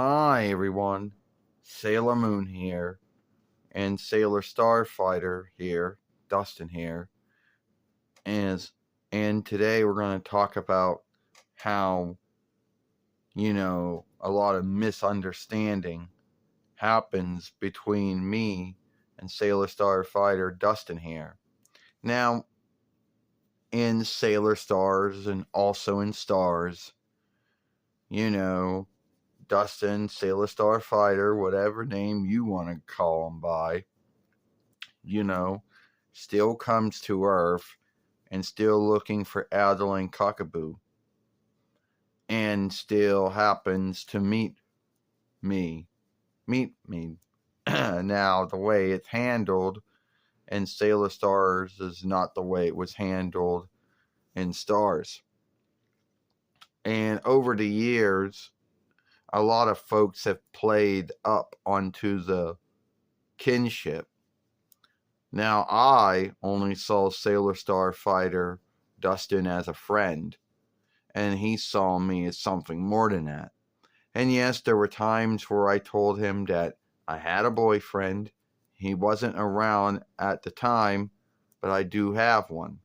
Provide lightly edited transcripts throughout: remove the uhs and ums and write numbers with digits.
Hi everyone, Sailor Moon here, and Sailor Starfighter here, Dustin here, and, and today we're going to talk about how, a lot of misunderstanding happens between me and Sailor Starfighter Dustin here. Now, in Sailor Stars and also in Stars, Dustin, Sailor Starfighter, whatever name you want to call him by, you know, still comes to Earth and still looking for Adeline Cockaboo and still happens to meet me. Now, the way it's handled in Sailor Stars is not the way it was handled in Stars. And over the years, a lot of folks have played up onto the kinship. Now, I only saw Sailor Starfighter Dustin as a friend, and he saw me as something more than that. And yes, there were times where I told him that I had a boyfriend. He wasn't around at the time, but I do have one.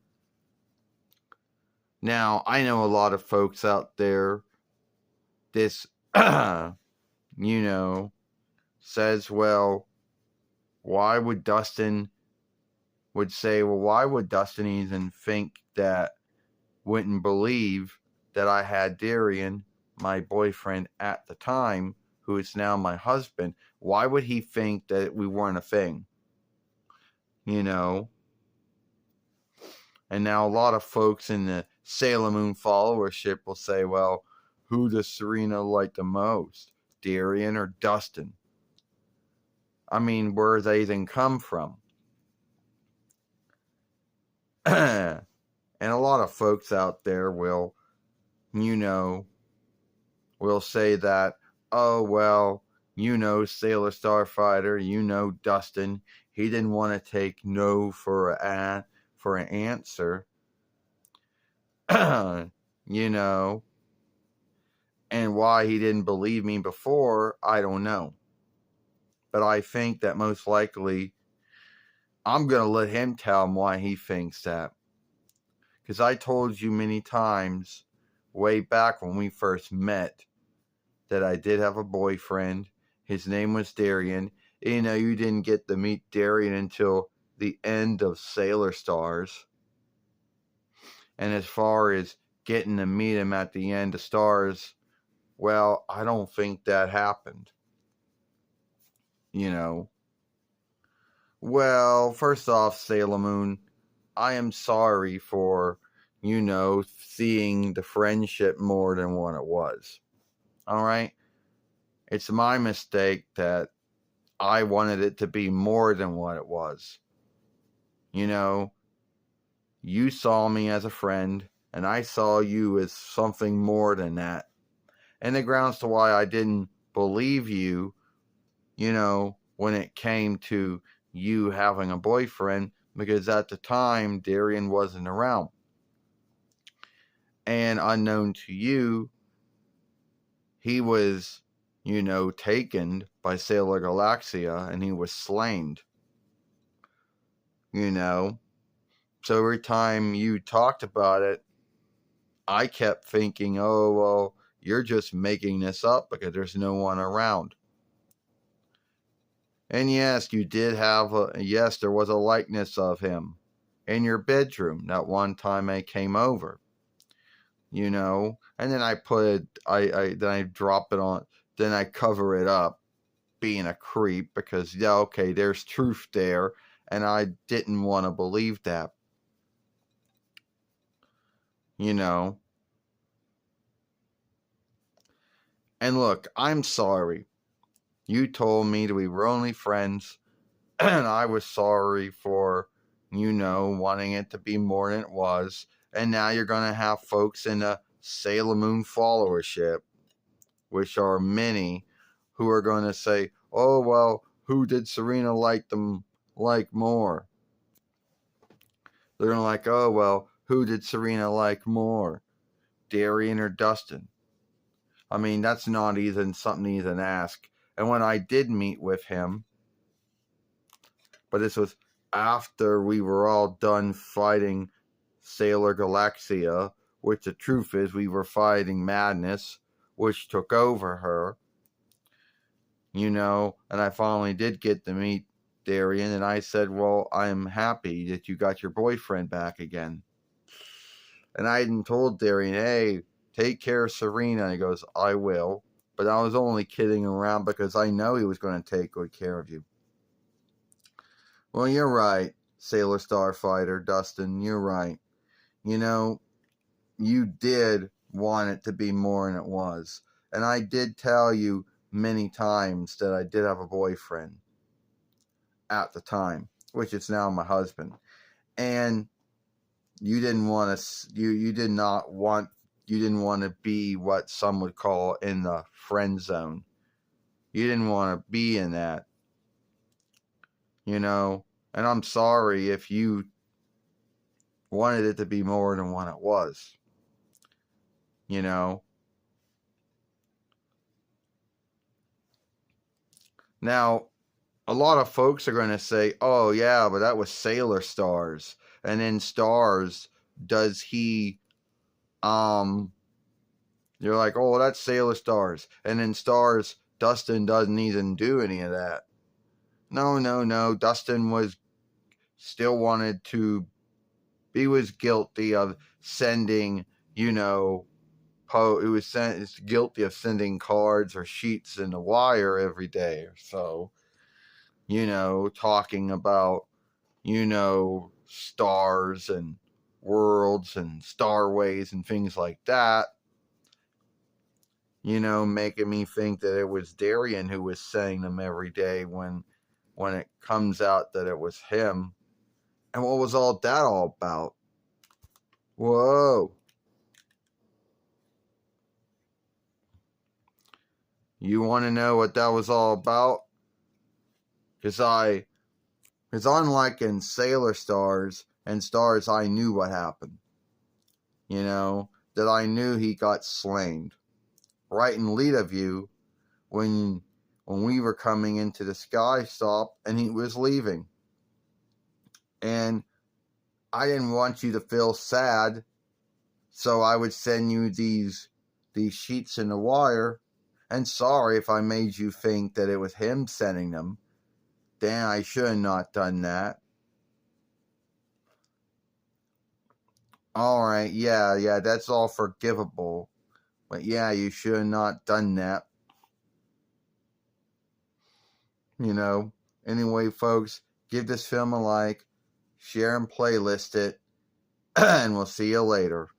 Now, I know a lot of folks out there, this, says, well, why would Dustin even think that, wouldn't believe that I had Darian, my boyfriend at the time, who is now my husband? Why would he think that we weren't a thing? And now a lot of folks in the Sailor Moon followership will say, well, who does Serena like the most, Darian or Dustin? I mean, where they even come from? And a lot of folks out there will say that, oh, well, Sailor Starfighter, Dustin, he didn't want to take no for an answer, and why he didn't believe me before, I don't know. But I think that most likely I'm going to let him tell him why he thinks that. Because I told you many times, way back when we first met, that I did have a boyfriend. His name was Darian. You didn't get to meet Darian until the end of Sailor Stars. And as far as getting to meet him at the end of Stars, well, I don't think that happened. Well, first off, Sailor Moon, I am sorry for, seeing the friendship more than what it was. All right? It's my mistake that I wanted it to be more than what it was. You saw me as a friend, and I saw you as something more than that. And the grounds to why I didn't believe you, when it came to you having a boyfriend, because at the time, Darian wasn't around. And unknown to you, he was, taken by Sailor Galaxia, and he was slain. So every time you talked about it, I kept thinking, oh, well, you're just making this up because there's no one around. And yes, there was a likeness of him in your bedroom that one time I came over. And then I drop it on, then I cover it up, being a creep, because, there's truth there, and I didn't want to believe that. And look, I'm sorry. You told me that we were only friends, and I was sorry for, wanting it to be more than it was. And now you're going to have folks in the Sailor Moon followership, which are many, who are going to say, oh, well, who did Serena like more? They're going to like, oh, well, who did Serena like more, Darian or Dustin? I mean, that's not even something to even ask. And when I did meet with him, but this was after we were all done fighting Sailor Galaxia, which the truth is we were fighting Madness, which took over her, and I finally did get to meet Darian, and I said, well, I'm happy that you got your boyfriend back again. And I hadn't told Darian, hey, take care of Serena. And he goes, I will. But I was only kidding around because I know he was going to take good care of you. Well, you're right, Sailor Starfighter, Dustin, you're right. You did want it to be more than it was. And I did tell you many times that I did have a boyfriend at the time, which is now my husband. And you didn't want to, you didn't want to be what some would call in the friend zone. You didn't want to be in that, and I'm sorry if you wanted it to be more than what it was, Now, a lot of folks are going to say, oh, yeah, but that was Sailor Stars. And in Stars, does he, you're like, oh, that's Sailor Stars. And in Stars, Dustin doesn't even do any of that. No. Dustin was still wanted to, he was guilty of sending, he was guilty of sending cards or sheets in the wire every day or so. Talking about, stars and worlds and starways and things like that. Making me think that it was Darian who was saying them every day when it comes out that it was him. And what was all that all about? Whoa. You want to know what that was all about? Because unlike in Sailor Stars and Stars, I knew what happened. That I knew he got slain. Right in Lita View, when we were coming into the Sky Stop and he was leaving. And I didn't want you to feel sad, so I would send you these sheets in the wire. And sorry if I made you think that it was him sending them. Dan, I should have not done that. Alright, yeah, that's all forgivable. But yeah, you should have not done that. Anyway, folks, give this film a like, share and playlist it, and we'll see you later.